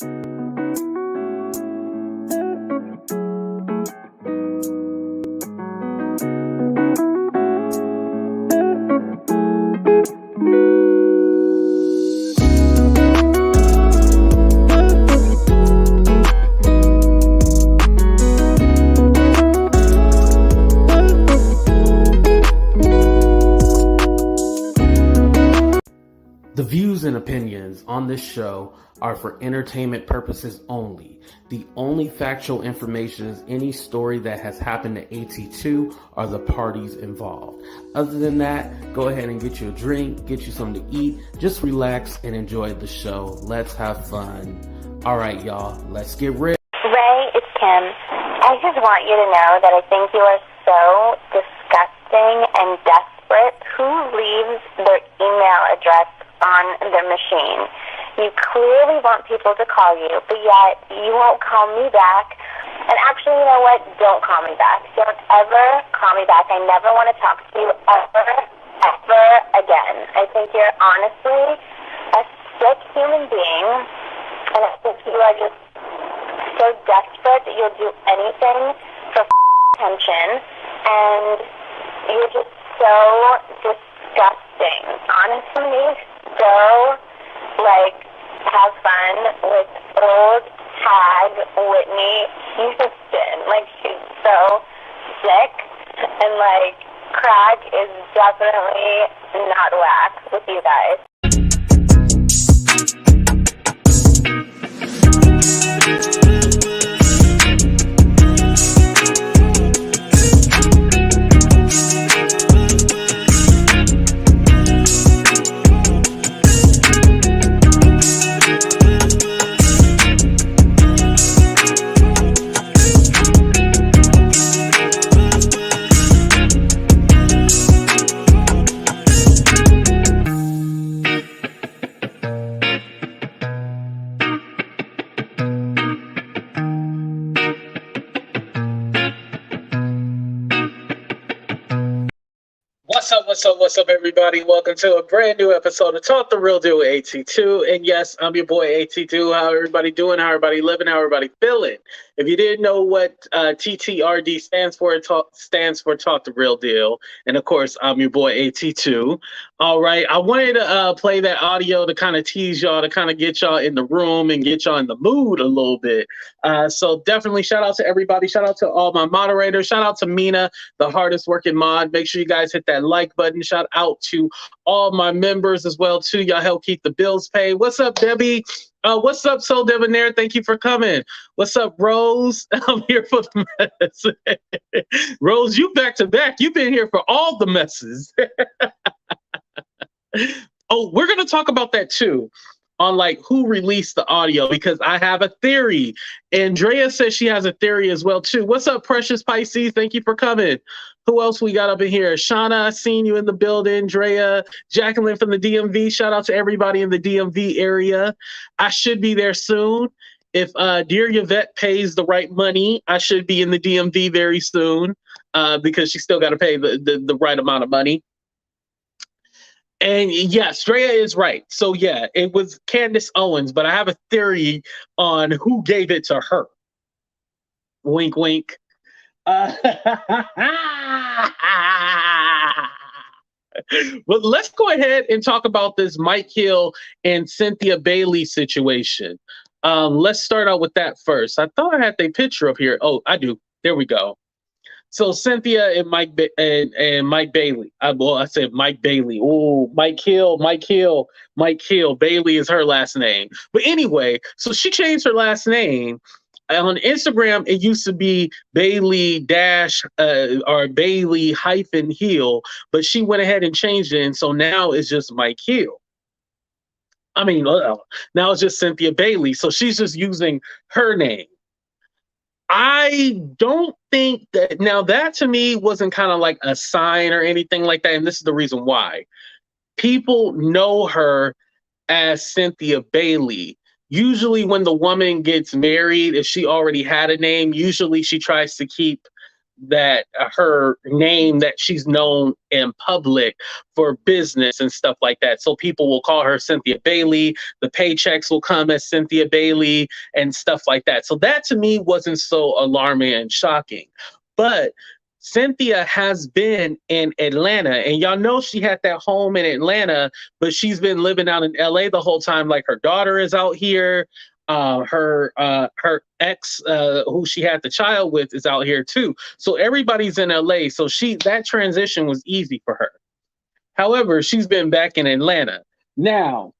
The views and opinions on this show are for entertainment purposes only. The only factual information is any story that has happened to AT2 or the parties involved. Other than that, go ahead and get you a drink, get you something to eat, just relax and enjoy the show. Let's have fun. All right, y'all, let's get real. Ray, it's Kim. I just want you to know that I think you are so disgusting and desperate. Who leaves their email address on their machine? You clearly want people to call you, but yet you won't call me back. And actually, you know what? Don't call me back. Don't ever call me back. I never want to talk to you ever again. I think you're honestly a sick human being, and I think you are just so desperate that you'll do anything for attention, and you're just so disgusting. Honestly, so, have fun with old hag Whitney Houston. She's so sick, and, crack is definitely not whack with you guys. What's up, everybody? Welcome to a brand new episode of Talk the Real Deal with AT2. And yes, I'm your boy AT2. How everybody doing? How everybody living? How everybody feeling? If you didn't know what TTRD stands for, it stands for Talk the Real Deal. And of course, I'm your boy AT2. All right. I wanted to play that audio to kind of tease y'all, to kind of get y'all in the room and get y'all in the mood a little bit. So definitely shout out to everybody. Shout out to all my moderators. Shout out to Mina, the hardest working mod. Make sure you guys hit that like button. Shout out to all my members as well, too. Y'all help keep the bills paid. What's up, Debbie? What's up, Soul Debonair? Thank you for coming. What's up, Rose? I'm here for the mess. Rose, you back to back. You've been here for all the messes. Oh, we're going to talk about that, too, on who released the audio, because I have a theory. Andrea says she has a theory as well, too. What's up, Precious Pisces? Thank you for coming. Who else we got up in here? Shauna, seen you in the building. Drea, Jacqueline from the DMV. Shout out to everybody in the DMV area. I should be there soon. If dear Yvette pays the right money, I should be in the DMV very soon, because she still got to pay the right amount of money. And yes, Drea is right. So yeah, it was Candace Owens, but I have a theory on who gave it to her. Wink, wink. But let's go ahead and talk about this Mike Hill and Cynthia Bailey situation. Let's start out with that first. I thought I had their picture up here. Oh, I do. There we go. So Cynthia and Mike Bailey. I said Mike Bailey. Oh, Mike Hill. Bailey is her last name. But anyway, so she changed her last name. On Instagram, it used to be Bailey or Bailey -Hill, but she went ahead and changed it, and so now it's just Mike Hill. I mean, now it's just Cynthia Bailey, so she's just using her name. I don't think that, now that to me wasn't kind of like a sign or anything like that, and this is the reason why. People know her as Cynthia Bailey. Usually when the woman gets married, if she already had a name, usually she tries to keep her name that she's known in public for business and stuff like that. So people will call her Cynthia Bailey. The paychecks will come as Cynthia Bailey and stuff like that. So that to me wasn't so alarming and shocking. But Cynthia has been in Atlanta, and y'all know she had that home in Atlanta, but she's been living out in LA the whole time. Like her daughter is out here. Her ex, who she had the child with, is out here too. So everybody's in LA. So that transition was easy for her. However, she's been back in Atlanta. Now,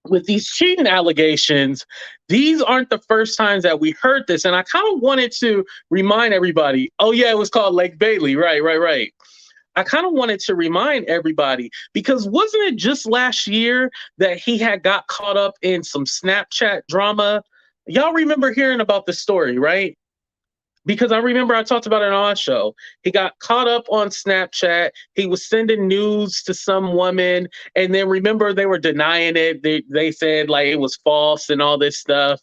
with these cheating allegations, these aren't the first times that we heard this. And I kind of wanted to remind everybody, oh yeah, it was called Lake Bailey. Right. I kind of wanted to remind everybody, because wasn't it just last year that he had got caught up in some Snapchat drama? Y'all remember hearing about this story, right? Because I remember I talked about it on our show. He got caught up on Snapchat. He was sending nudes to some woman. And then remember, they were denying it. They said like it was false and all this stuff.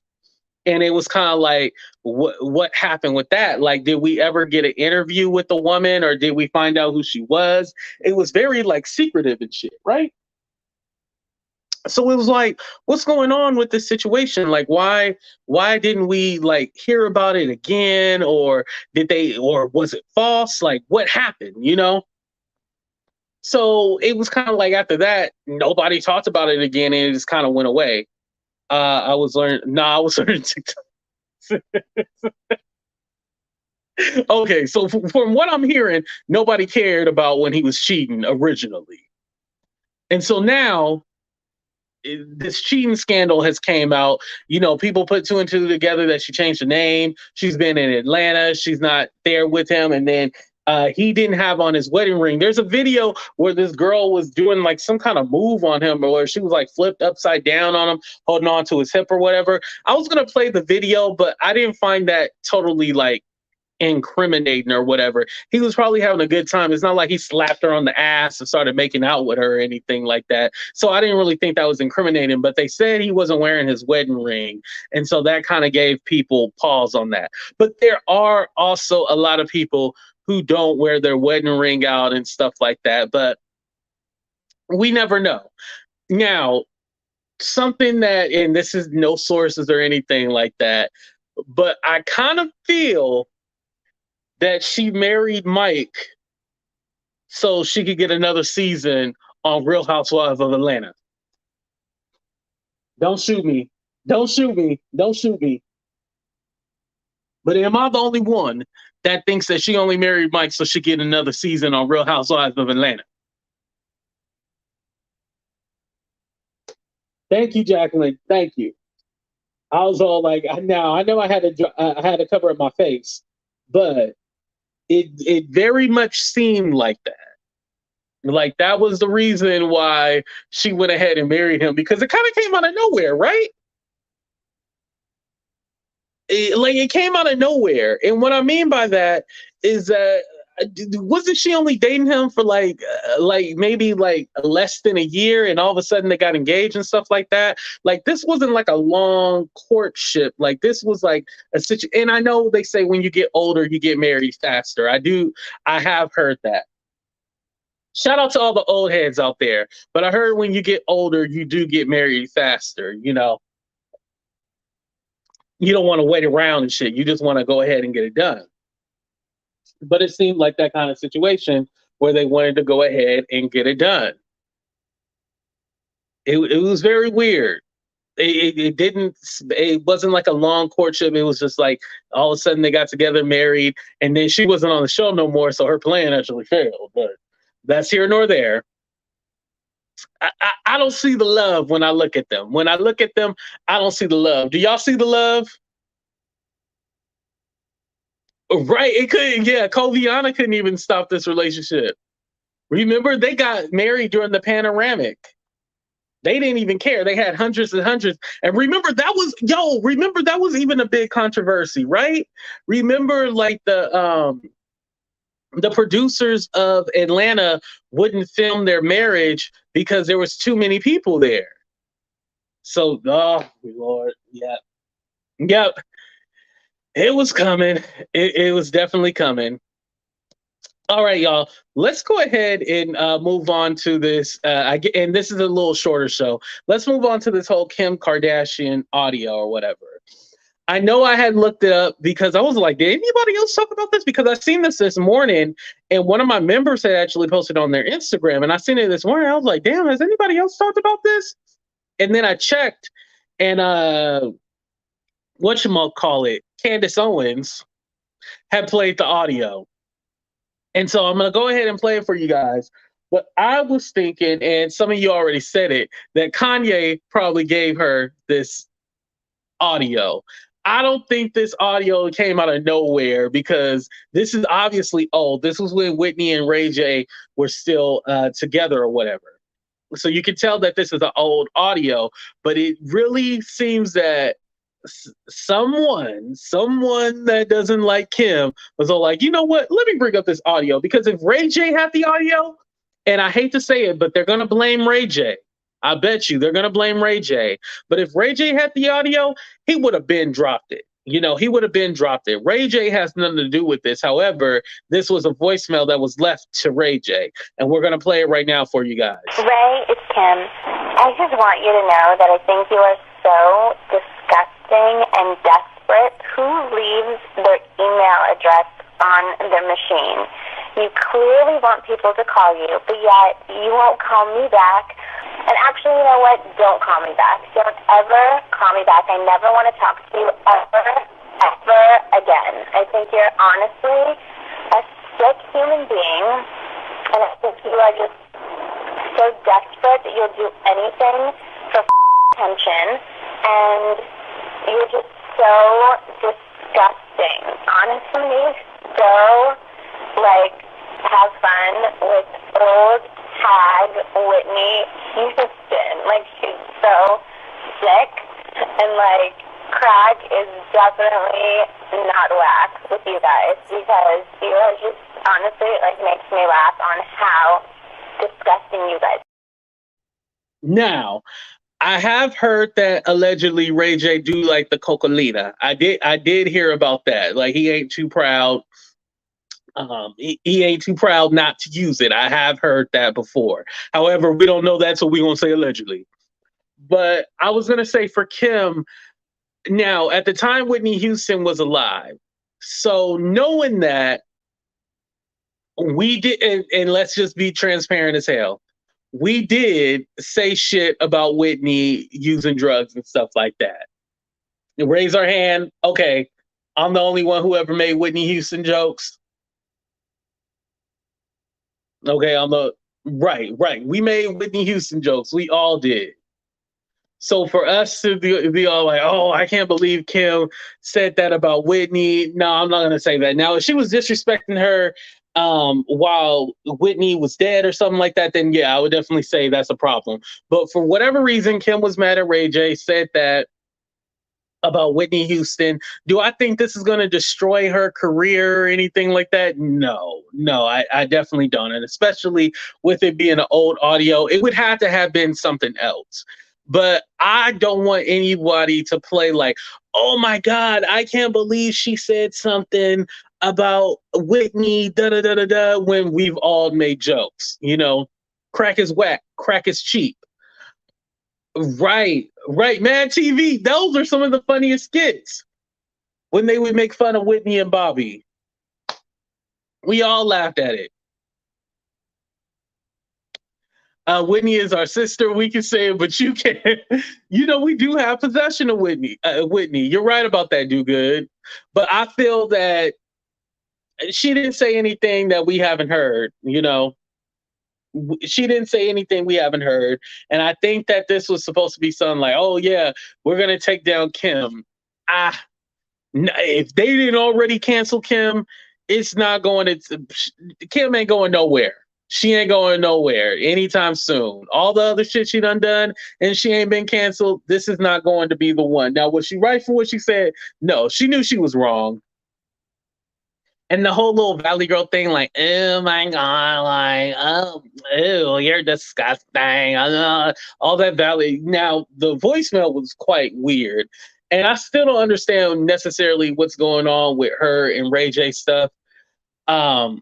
And it was kind of like, what happened with that? Like, did we ever get an interview with the woman, or did we find out who she was? It was very like secretive and shit, right? So it was like, what's going on with this situation? Like, why didn't we like hear about it again? Or was it false? Like, what happened, you know? So it was kind of like after that, nobody talked about it again, and it just kind of went away. I was learning TikTok. Okay, so from what I'm hearing, nobody cared about when he was cheating originally. And so now this cheating scandal has came out. You know, people put two and two together that she changed her name. She's been in Atlanta. She's not there with him. And then he didn't have on his wedding ring. There's a video where this girl was doing like some kind of move on him, or where she was like flipped upside down on him, holding on to his hip or whatever. I was going to play the video, but I didn't find that totally like incriminating or whatever. He was probably having a good time. It's not like he slapped her on the ass and started making out with her or anything like that. So I didn't really think that was incriminating, but they said he wasn't wearing his wedding ring. And so that kind of gave people pause on that. But there are also a lot of people who don't wear their wedding ring out and stuff like that. But we never know. Now, something that, and this is no sources or anything like that, but I kind of feel that she married Mike so she could get another season on Real Housewives of Atlanta. Don't shoot me. Don't shoot me. Don't shoot me. But am I the only one that thinks that she only married Mike so she get another season on Real Housewives of Atlanta? Thank you, Jacqueline. Thank you. I was all like, I know I had to cover up my face, but it very much seemed like that. Like that was the reason why she went ahead and married him, because it kind of came out of nowhere, right? It came out of nowhere. And what I mean by that is that wasn't she only dating him for like maybe like less than a year, and all of a sudden they got engaged and stuff like that? Like this wasn't like a long courtship. Like this was like a situation. And I know they say when you get older you get married faster. I have heard that. Shout out to all the old heads out there. But I heard when you get older you do get married faster, you know. You don't want to wait around and shit. You just want to go ahead and get it done. But it seemed like that kind of situation where they wanted to go ahead and get it done. It was very weird. It wasn't like a long courtship. It was just like all of a sudden they got together, married, and then she wasn't on the show no more, so her plan actually failed. But that's here nor there. I don't see the love when I look at them. When I look at them, I don't see the love. Do y'all see the love? Right, it couldn't. Yeah, Koviana couldn't even stop this relationship. Remember, they got married during the panoramic. They didn't even care. They had hundreds and hundreds. And remember, that was even a big controversy, right? Remember, like the producers of Atlanta wouldn't film their marriage because there was too many people there. So, oh Lord, yeah. Yep. It was coming. It was definitely coming. All right, y'all. Let's go ahead and move on to this. And this is a little shorter show. Let's move on to this whole Kim Kardashian audio or whatever. I know I had looked it up because I was like, did anybody else talk about this? Because I seen this morning, and one of my members had actually posted on their Instagram, and I seen it this morning. I was like, damn, has anybody else talked about this? And then I checked, and whatchamacallit, Candace Owens had played the audio. And so I'm going to go ahead and play it for you guys. But I was thinking, and some of you already said it, that Kanye probably gave her this audio. I don't think this audio came out of nowhere because this is obviously old. This was when Whitney and Ray J were still together or whatever. So you can tell that this is an old audio, but it really seems that someone that doesn't like Kim was all like, you know what? Let me bring up this audio because if Ray J had the audio, and I hate to say it, but they're gonna blame Ray J. I bet you they're gonna blame Ray J. But if Ray J had the audio, he would have been dropped it. You know, he would have been dropped it. Ray J has nothing to do with this. However, this was a voicemail that was left to Ray J, and we're gonna play it right now for you guys. Ray, it's Kim. I just want you to know that I think you are so disgusting and desperate. Who leaves their email address on their machine? You clearly want people to call you, but yet you won't call me back. And actually, you know what? Don't call me back. Don't ever call me back. I never want to talk to you ever again. I think you're honestly a sick human being, and I think you are just so desperate that you'll do anything for attention, and you're just so disgusting. Honestly, so, have fun with old hag Whitney Houston. She's so sick, and, crack is definitely not whack with you guys, because you are just, honestly, makes me laugh on how disgusting you guys. Now, I have heard that allegedly Ray J do like the Cocolita. I did hear about that. He ain't too proud. He ain't too proud not to use it. I have heard that before. However, we don't know that, so we're gonna say allegedly. But I was gonna say for Kim, now at the time Whitney Houston was alive, so knowing that we did, and let's just be transparent as hell, we did say shit about Whitney using drugs and stuff like that. Raise our hand. Okay, I'm the only one who ever made Whitney Houston jokes. Okay, right. We made Whitney Houston jokes. We all did. So for us to be all like, oh, I can't believe Kim said that about Whitney. No, I'm not gonna say that. Now, if she was disrespecting her while Whitney was dead or something like that, then yeah, I would definitely say that's a problem. But for whatever reason, Kim was mad at Ray J, said that about Whitney Houston. Do I think this is going to destroy her career or anything like that? No, I definitely don't. And especially with it being an old audio, it would have to have been something else. But I don't want anybody to play like, oh my God, I can't believe she said something about Whitney, when we've all made jokes. You know, crack is whack, crack is cheap. Right. Mad TV. Those are some of the funniest skits when they would make fun of Whitney and Bobby. We all laughed at it. Whitney is our sister. We can say it, but you can't. You know, we do have possession of Whitney. Whitney, you're right about that, Do Good. But I feel that she didn't say anything that we haven't heard, you know. She didn't say anything we haven't heard. And I think that this was supposed to be something like, oh, yeah, we're going to take down Kim. If they didn't already cancel Kim, it's not going to... Kim ain't going nowhere. She ain't going nowhere anytime soon. All the other shit she done, and she ain't been canceled, this is not going to be the one. Now, was she right for what she said? No, she knew she was wrong. And the whole little Valley Girl thing, like, oh my God, like, oh, ew, you're disgusting. All that Valley. Now, the voicemail was quite weird. And I still don't understand necessarily what's going on with her and Ray J stuff. Um,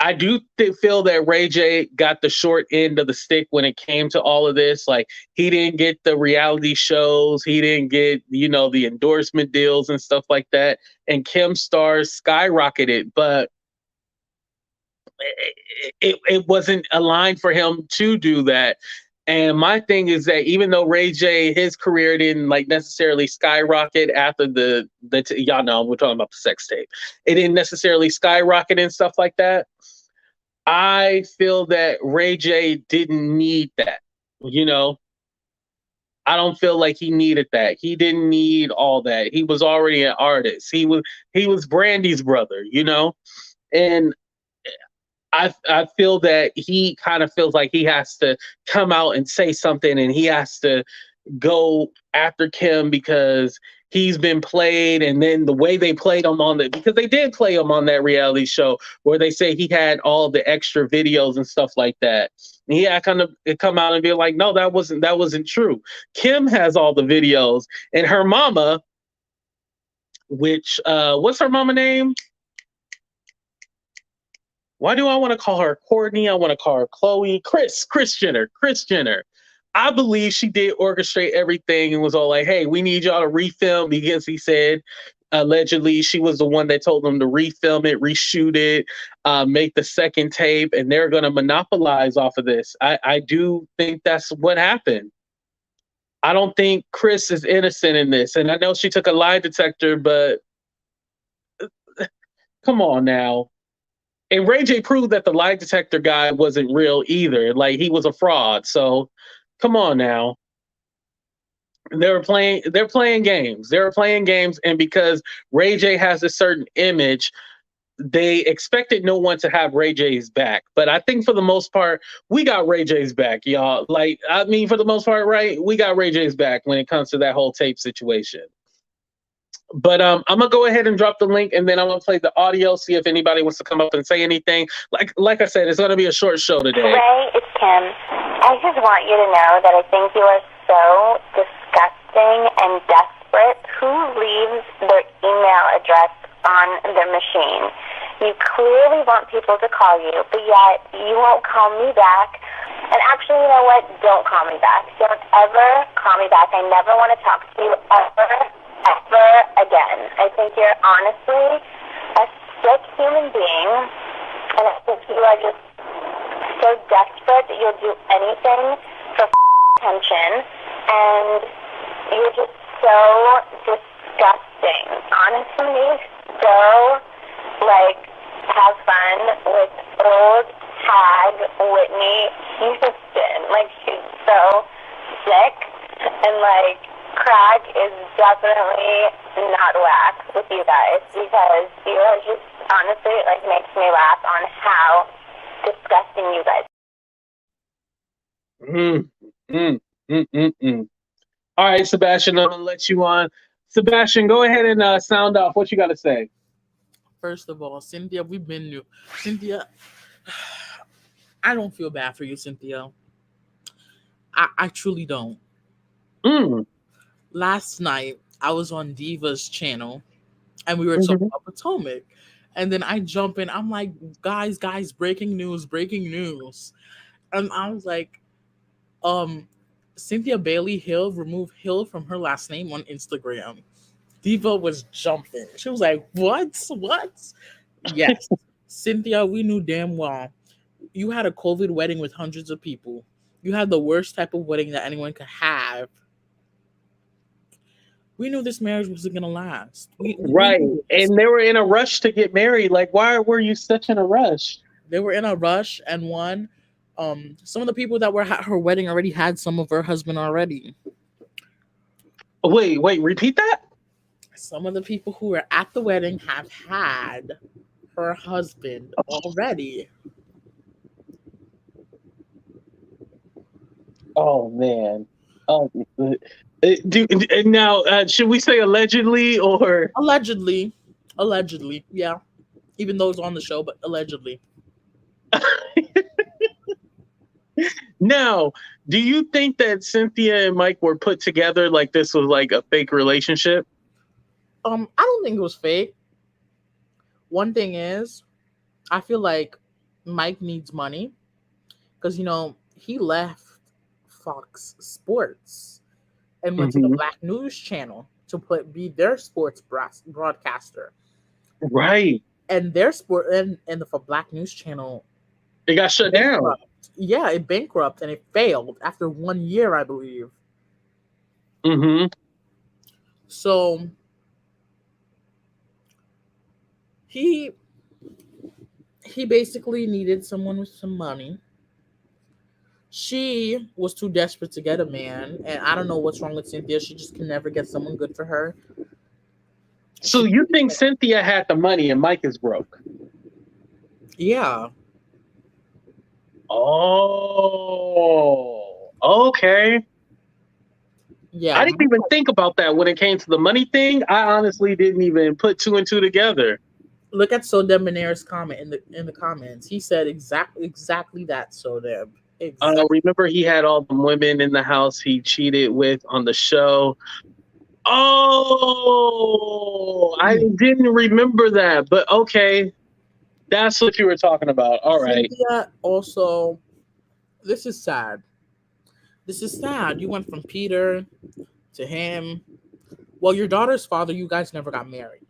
I do feel that Ray J got the short end of the stick when it came to all of this. Like, he didn't get the reality shows, he didn't get, the endorsement deals and stuff like that. And Kim's stars skyrocketed, but it wasn't aligned for him to do that. And my thing is that even though Ray J, his career didn't like necessarily skyrocket after y'all know we're talking about the sex tape, it didn't necessarily skyrocket and stuff like that. I feel that Ray J didn't need that. I don't feel like he needed that. He didn't need all that. He was already an artist. He was Brandy's brother, and I feel that he kind of feels like he has to come out and say something, and he has to go after Kim because he's been played. And then the way they played him because they did play him on that reality show where they say he had all the extra videos and stuff like that. And he had kind of come out and be like, no, that wasn't true. Kim has all the videos, and her mama, which what's her mama name? Why do I want to call her Courtney? I want to call her Chloe. Kris Jenner. I believe she did orchestrate everything and was all like, hey, we need y'all to refilm, because he said allegedly she was the one that told them to refilm it, reshoot it, make the second tape, and they're going to monopolize off of this. I do think that's what happened. I don't think Kris is innocent in this. And I know she took a lie detector, but come on now. And Ray J proved that the lie detector guy wasn't real either. Like, he was a fraud. So come on now. They're playing games. And because Ray J has a certain image, they expected no one to have Ray J's back. But I think for the most part, we got Ray J's back, y'all. Like, I mean, for the most part, right? We got Ray J's back when it comes to that whole tape situation. But I'm gonna go ahead and drop the link, and then I'm gonna play the audio, see if anybody wants to come up and say anything. Like I said, it's gonna be a short show today. Ray, it's Kim. I just want you to know that I think you are so disgusting and desperate. Who leaves their email address on their machine? You clearly want people to call you, but yet you won't call me back. And actually, you know what? Don't call me back. Don't ever call me back. I never want to talk to you ever again. I think you're honestly a sick human being, and I think you are just so desperate that you'll do anything for attention, and you're just so disgusting. Honestly, so, have fun with old hag Whitney Houston. She's so sick, and, crack is definitely not whack with you guys, because you are just, honestly, makes me laugh on how disgusting you guys. All right, Sebastian, I'm gonna let you on. Sebastian, go ahead and sound off. What you got to say? First of all, Cynthia, we've been new. Cynthia, I don't feel bad for you, Cynthia. I truly don't. Last night, I was on Diva's channel, and we were talking about Potomac. And then I jump in. I'm like, guys, breaking news. And I was like, Cynthia Bailey Hill removed Hill from her last name on Instagram. Diva was jumping. She was like, what? Yes. Cynthia, we knew damn well. You had a COVID wedding with hundreds of people. You had the worst type of wedding that anyone could have. We knew this marriage wasn't going to last. Right. And they were in a rush to get married. Why were you such in a rush? They were in a rush, and some of the people that were at her wedding already had some of her husband already. Wait, repeat that? Some of the people who were at the wedding have had her husband already. Oh, man. Oh, now, should we say allegedly or? Allegedly, yeah. Even though it's on the show, but allegedly. Now, do you think that Cynthia and Mike were put together like this was like a fake relationship? I don't think it was fake. One thing is, I feel like Mike needs money because he left Fox Sports and went to the Hmm. Black News Channel to be their sports broadcaster. Right. And their sport and the Black News Channel It got shut down. bankrupt. Yeah, it bankrupt and it failed after 1 year, I believe. Hmm. So he basically needed someone with some money. She was too desperate to get a man, and I don't know what's wrong with Cynthia. She just can never get someone good for her. So you think Cynthia had the money and Mike is broke? Yeah. Oh, okay. Yeah. I didn't even think about that when it came to the money thing. I honestly didn't even put two and two together. Look at Sodem Benair's comment in the comments. He said exactly that, Sodem. Exactly. Remember, he had all the women in the house he cheated with on the show. Oh, I didn't remember that, but okay. That's what you were talking about. All right. Cynthia also, this is sad. This is sad. You went from Peter to him. Well, your daughter's father, you guys never got married.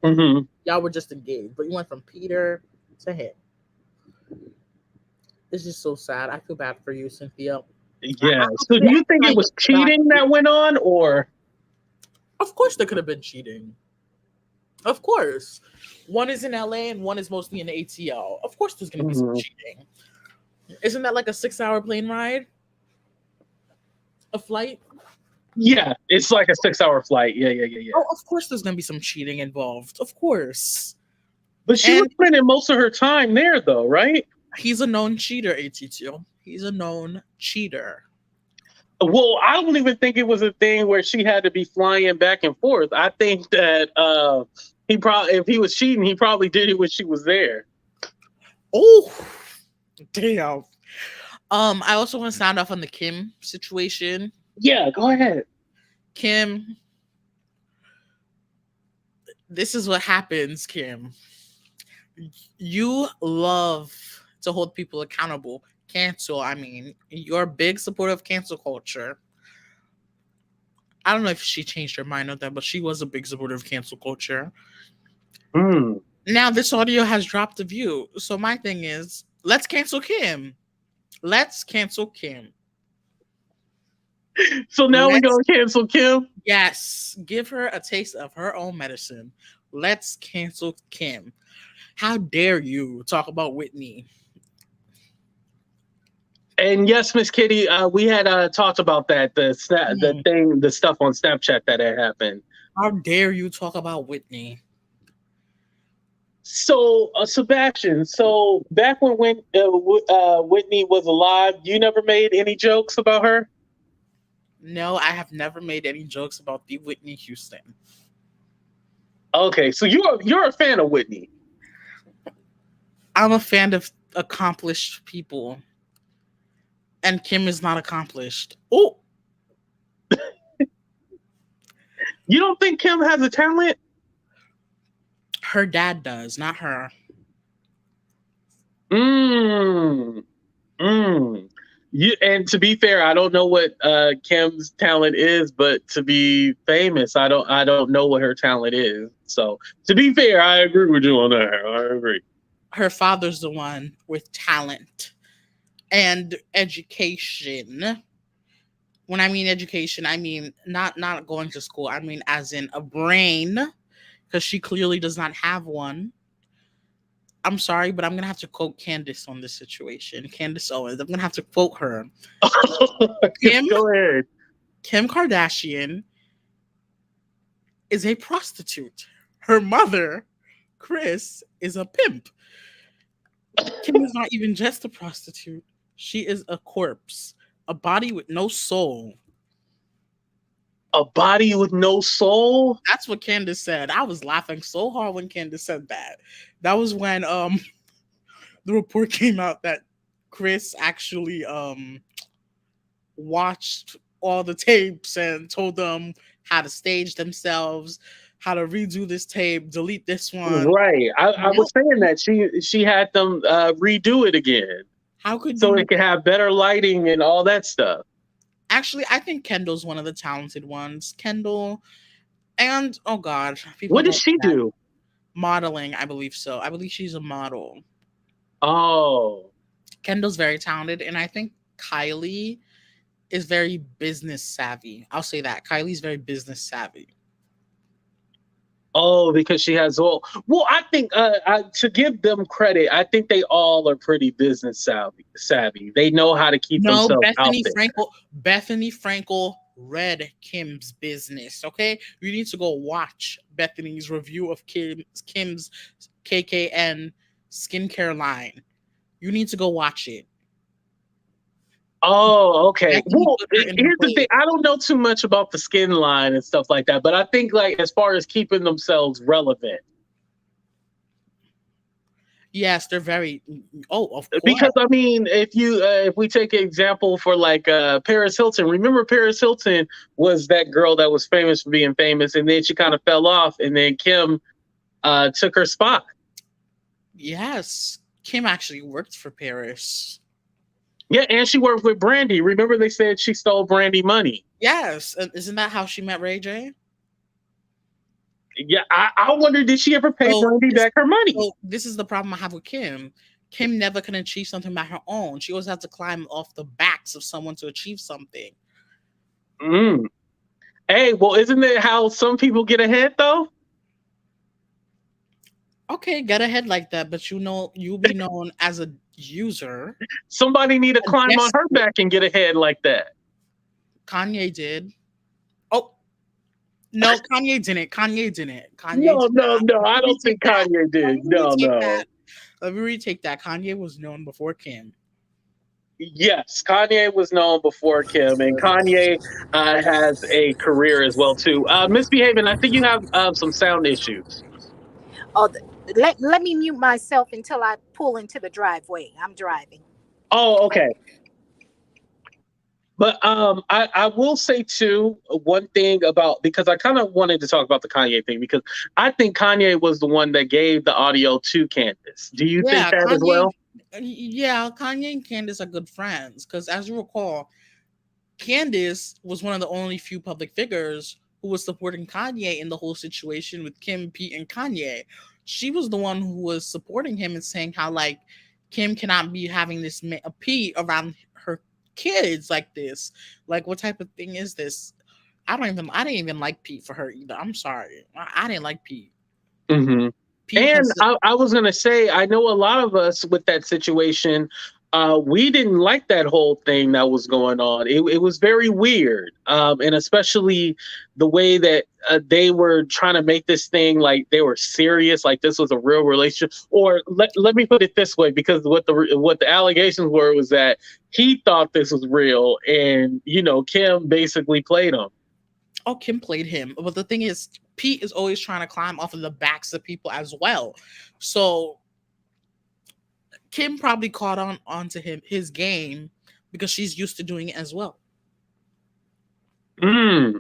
Mm-hmm. Y'all were just engaged, but you went from Peter to him. This is so sad. I feel bad for you, Cynthia. Yeah. So do you think it was cheating that went on, or? Of course there could have been cheating. Of course. One is in LA and one is mostly in the ATL. Of course there's going to be some cheating. Isn't that like a 6-hour plane ride? A flight? Yeah, it's like a 6-hour flight. Yeah. Oh, of course there's going to be some cheating involved. Of course. But she was spending most of her time there, though, right? He's a known cheater, AT2. He's a known cheater. Well, I don't even think it was a thing where she had to be flying back and forth. I think that if he was cheating, he probably did it when she was there. Oh, damn. I also want to sound off on the Kim situation. Yeah, go ahead. Kim, this is what happens, Kim. You love to hold people accountable. Cancel, I mean, you're a big supporter of cancel culture. I don't know if she changed her mind on that, but she was a big supporter of cancel culture. Now this audio has dropped a view. So my thing is, let's cancel Kim. Let's cancel Kim. So now we're going to cancel Kim? Yes. Give her a taste of her own medicine. Let's cancel Kim. How dare you talk about Whitney? And yes, Miss Kitty, we had talked about that, the stuff on Snapchat that had happened. How dare you talk about Whitney? So, Sebastian, so back when Whitney was alive, you never made any jokes about her? No, I have never made any jokes about the Whitney Houston. Okay, so you're a fan of Whitney. I'm a fan of accomplished people. And Kim is not accomplished. Oh! You don't think Kim has a talent? Her dad does, not her. And to be fair, I don't know what Kim's talent is, but to be famous, I don't know what her talent is. So to be fair, I agree with you on that. I agree. Her father's the one with talent and education. When I mean education, I mean not going to school. I mean as in a brain, because she clearly does not have one. I'm sorry, but I'm going to have to quote Candace on this situation. Candace Owens. I'm going to have to quote her. Go ahead. Kim Kardashian is a prostitute. Her mother, Kris, is a pimp. Kim is not even just a prostitute. She is a corpse. A body with no soul. A body with no soul? That's what Candace said. I was laughing so hard when Candace said that. That was when the report came out that Chris actually watched all the tapes and told them how to stage themselves, how to redo this tape, delete this one. Right. I Yep. was saying that she had them redo it again How could so you? it could have better lighting and all that stuff. Actually, I think Kendall's one of the talented ones. Kendall and oh god, people What does don't she that. do? Modeling, I believe so. I believe she's a model. Oh. Kendall's very talented, and I think Kylie is very business savvy. I'll say that. Kylie's very business savvy. Oh, because she has all. Well, I think to give them credit, I think they all are pretty business savvy. They know how to keep No, themselves out there. Bethany Frankel read Kim's business. Okay, you need to go watch Bethany's review of Kim's KKN skincare line. You need to go watch it. Oh, okay. Bethany Well, put her in her here's the thing. place. I don't know too much about the skin line and stuff like that, but I think like as far as keeping themselves relevant. Yes, they're very. Oh, of course. Because I mean, if we take an example for like Paris Hilton, remember Paris Hilton was that girl that was famous for being famous, and then she kind of fell off, and then Kim took her spot. Yes, Kim actually worked for Paris. Yeah, and she worked with Brandy. Remember they said she stole Brandy money. Yes, and isn't that how she met Ray J? Yeah, I wonder, did she ever pay Brandy back her money? So this is the problem I have with Kim. Kim never can achieve something by her own. She always has to climb off the backs of someone to achieve something. Mm. Hey, well, isn't it how some people get ahead though? Okay, get ahead like that, but you'll be known as a user. Somebody need to climb on her back and get ahead like that. Kanye did. Oh no, Kanye didn't. Kanye didn't. No. I don't think Kanye did. No. Let me retake that. Kanye was known before Kim. Yes, Kanye was known before Kim, and Kanye has a career as well too. Misbehaving, I think you have some sound issues. Oh, let me mute myself until I pull into the driveway. I'm driving. Oh, okay. But I will say too one thing about, because I kind of wanted to talk about the Kanye thing, because I think Kanye was the one that gave the audio to Candace. Do you think that as well? Yeah, Kanye and Candace are good friends because, as you recall, Candace was one of the only few public figures who was supporting Kanye in the whole situation with Kim, Pete, and Kanye. She was the one who was supporting him and saying how like Kim cannot be having this Pete around her kids like this. Like, what type of thing is this? I didn't even like Pete for her either. I'm sorry, I didn't like Pete. Mm-hmm. And I was going to say, I know a lot of us with that situation, we didn't like that whole thing that was going on. It was very weird. And especially the way that they were trying to make this thing like they were serious, like this was a real relationship. Or let me put it this way, because what the allegations were was that he thought this was real, and Kim basically played him. Oh, Kim played him. But the thing is, Pete is always trying to climb off of the backs of people as well. So Kim probably caught onto his game because she's used to doing it as well. Right.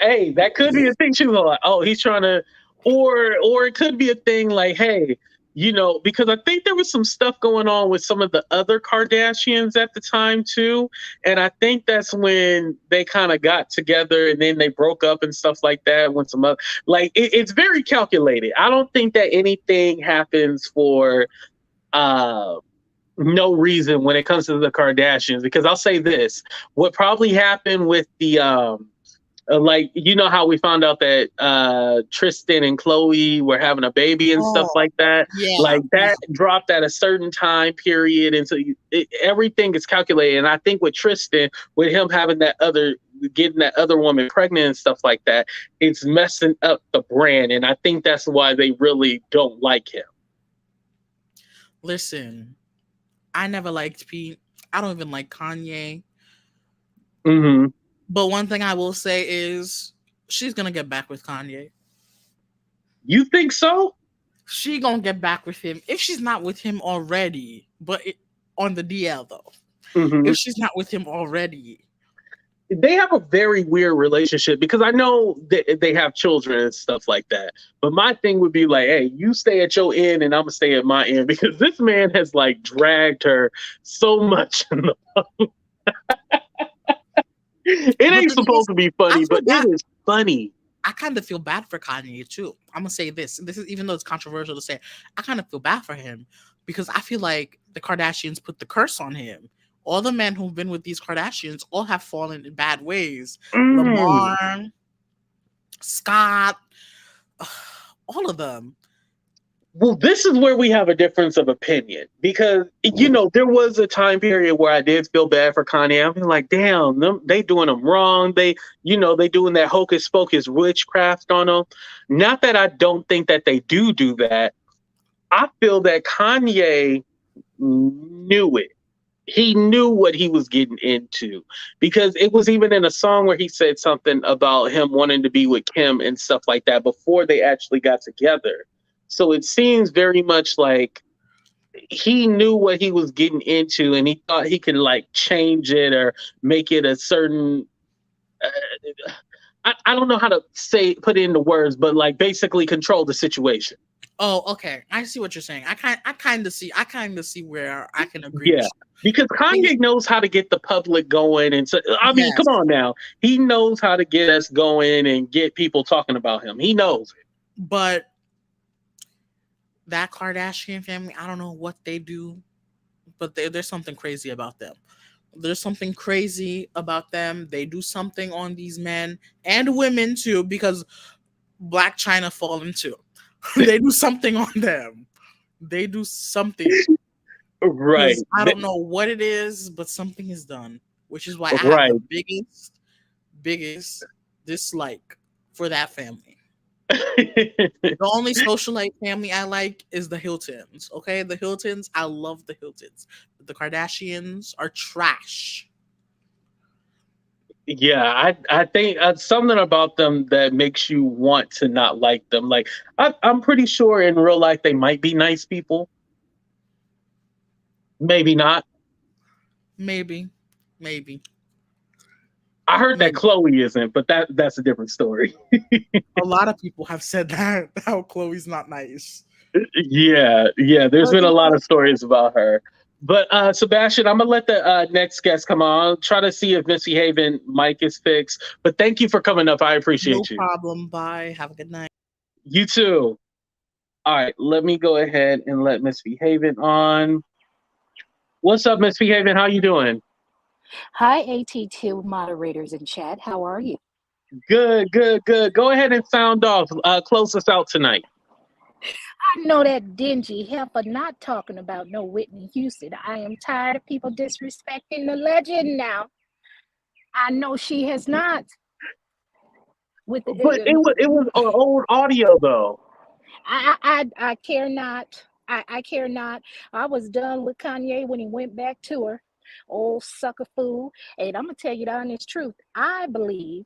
Hey, that could be a thing. She was like, oh, he's trying to, or it could be a thing like, hey, because I think there was some stuff going on with some of the other Kardashians at the time too. And I think that's when they kind of got together and then they broke up and stuff like that. When some other, like, it's very calculated. I don't think that anything happens for no reason when it comes to the Kardashians, because I'll say this, what probably happened with the, like, how we found out that Tristan and Khloe were having a baby and stuff like that. Yeah. Like that dropped at a certain time period. And so everything is calculated. And I think with Tristan, with him having getting that other woman pregnant and stuff like that, it's messing up the brand. And I think that's why they really don't like him. Listen, I never liked Pete. I don't even like Kanye. Mm-hmm. But one thing I will say is she's going to get back with Kanye. You think so? she gonna get back with him if she's not with him already. But on the DL though, Mhm. if she's not with him already, They have a very weird relationship because I know they have children and stuff like that. But my thing would be like, hey, you stay at your end and I'm gonna stay at my end because this man has like dragged her so much. It but ain't the thing is, supposed to be funny, but it is funny. I kind of feel bad for Kanye too. I'm gonna say this. This is even though it's controversial to say, I kind of feel bad for him because I feel like the Kardashians put the curse on him. All the men who've been with these Kardashians all have fallen in bad ways. Lamar, Scott, all of them. Well, this is where we have a difference of opinion because there was a time period where I did feel bad for Kanye. I'm like, damn, they doing them wrong. They doing that hocus pocus witchcraft on them. Not that I don't think that they do that. I feel that Kanye knew it. He knew what he was getting into because it was even in a song where he said something about him wanting to be with Kim and stuff like that before they actually got together. So it seems very much like he knew what he was getting into and he thought he could like change it or make it a certain I don't know how to put it into words, but like basically control the situation. Oh, okay. I see what you're saying. I kind of see where I can agree. Yeah, because Kanye knows how to get the public going, and so I mean, Yes. come on now, he knows how to get us going and get people talking about him. He knows it. But that Kardashian family, I don't know what they do, but there's something crazy about them. There's something crazy about them. They do something on these men and women too, because Black China fallen too. They do something on them. They do something. Right. I don't know what it is, but something is done, which is why I Right. have the biggest dislike for that family. The only socialite family I like is the Hiltons. Okay, the Hiltons. I love the Hiltons. But the Kardashians are trash. Yeah, I think something about them that makes you want to not like them. Like I'm pretty sure in real life they might be nice people. Maybe not. Maybe. I heard that Chloe isn't, but that's a different story. A lot of people have said that how Chloe's not nice. Yeah. There's been a lot of stories about her. But Sebastian, I'm gonna let the next guest come on. Try to see if Misbehaving mic is fixed. But thank you for coming up. I appreciate you. No problem. Bye. Have a good night. You too. All right, let me go ahead and let Misbehaving on. What's up, Misbehaving? How you doing? Hi, AT2 moderators in chat. How are you? Good. Go ahead and sound off. Close us out tonight. I know that dingy heifer not talking about no Whitney Houston. I am tired of people disrespecting the legend now. I know she has not. But it was old audio though. I care not. I care not. I was done with Kanye when he went back to her. Old sucker fool. And I'm gonna tell you the honest truth. I believe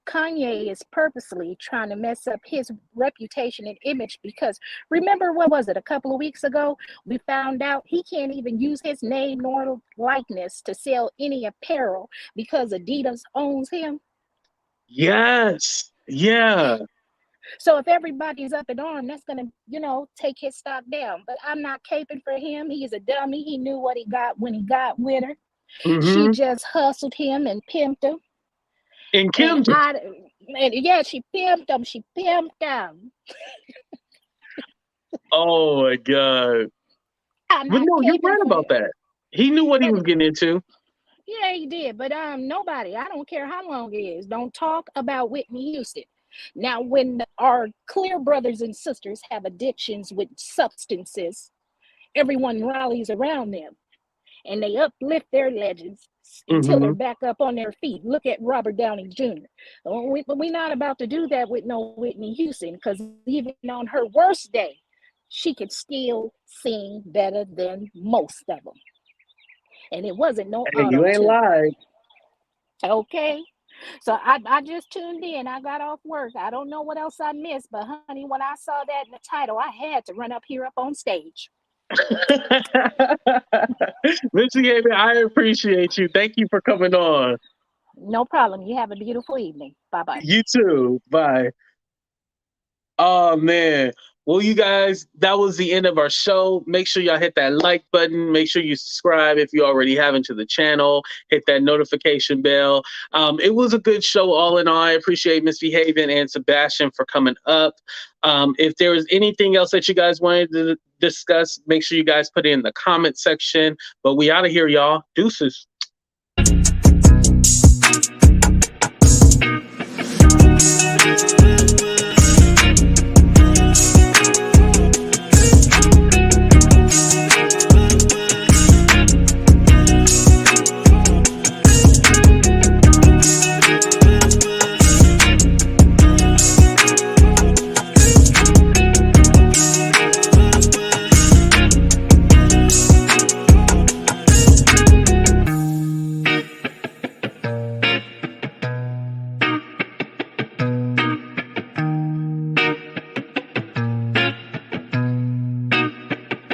Kanye is purposely trying to mess up his reputation and image because remember, what was it, a couple of weeks ago, we found out he can't even use his name nor likeness to sell any apparel because Adidas owns him. Yes. Yeah. So if everybody's up in arms, that's gonna, take his stock down. But I'm not caping for him. He's a dummy. He knew what he got when he got with her. Mm-hmm. She just hustled him and pimped him. And Kim, she pimped him. She pimped him. Oh my God! But no, you're right about that. He knew what he was getting into. Yeah, he did. But nobody, I don't care how long it is, don't talk about Whitney Houston. Now, when our clear brothers and sisters have addictions with substances, everyone rallies around them and they uplift their legends until they're back up on their feet. Look at Robert Downey Jr. We're not about to do that with no Whitney Houston, because even on her worst day, she could still sing better than most of them. And it wasn't no auto-tune. You ain't lied. Okay. So I just tuned in. I got off work. I don't know what else I missed, but honey, when I saw that in the title, I had to run up here up on stage. Mr. Gabby, I appreciate you. Thank you for coming on. No problem. You have a beautiful evening. Bye bye. You too. Bye. Oh man. Well, you guys, that was the end of our show. Make sure y'all hit that like button. Make sure you subscribe if you already haven't to the channel. Hit that notification bell. It was a good show all in all. I appreciate Misbehaving and Sebastian for coming up. If there was anything else that you guys wanted to discuss, make sure you guys put it in the comment section. But we out of here, y'all. Deuces.